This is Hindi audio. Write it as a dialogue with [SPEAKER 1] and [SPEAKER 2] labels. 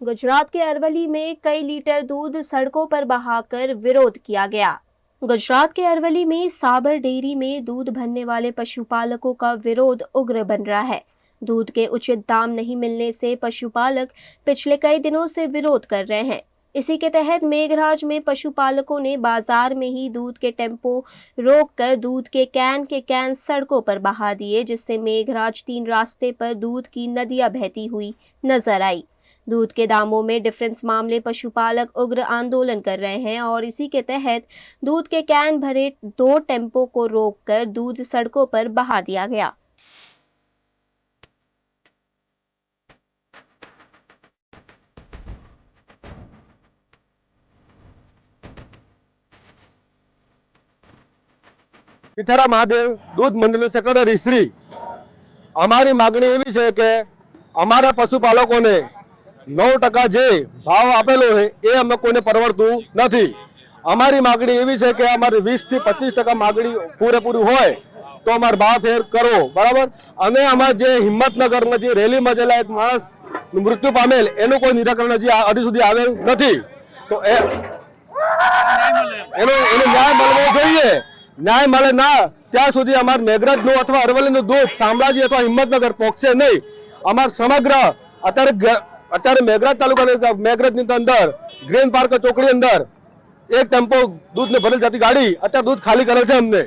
[SPEAKER 1] गुजरात के अरवली में कई लीटर दूध सड़कों पर बहाकर विरोध किया गया। गुजरात के अरवली में साबर डेयरी में दूध भरने वाले पशुपालकों का विरोध उग्र बन रहा है। दूध के उचित दाम नहीं मिलने से पशुपालक पिछले कई दिनों से विरोध कर रहे हैं। इसी के तहत मेघराज में पशुपालकों ने बाजार में ही दूध के टेम्पो रोककर दूध के कैन सड़कों पर बहा दिए, जिससे मेघराज 3 रास्ते पर दूध की नदियां बहती हुई नजर आई। दूध के दामों में डिफरेंस मामले पशुपालक उग्र आंदोलन कर रहे हैं और इसी के तहत दूध के कैन भरे 2 टेम्पो को रोककर दूध सड़कों पर बहा दिया गया।
[SPEAKER 2] पिथरा महादेव दूध मंडल सेक्रेटरी श्री अमारी मागणी एवी छे के अमारा पशुपालकों ने 9% जे भाव आपेलो है ए अमे कोईने परवड़तुं नथी। अमारी मागणी एवी छे के अमारी 20 થી 25% मागणी पूरेपूरी होय तो अमार भाव फेर करो बराबर। अने अमार जे हिम्मतनगर में जे रेली में जेला एक माणस मृत्यु पामेल एनु कोई निराकरण हजी हजी सुधी आवेल नथी। तो एनो न्याय मळવો જોઈએ। न्याय मळे ना त्या सुधी अमार मेघरजનું अथवा अरवलीનું दूध शामળાજી अथवा हिम्मतनगर पोक्षे नहीं। अमार समग्र अत्यारे मेघरज तालुका मेघरजनी अंदर ग्रीन पार्क चौकड़ी अंदर एक टेम्पो दूध ने भरेल जाती गाड़ी अत्यारे दूध खाली करे छे अमने।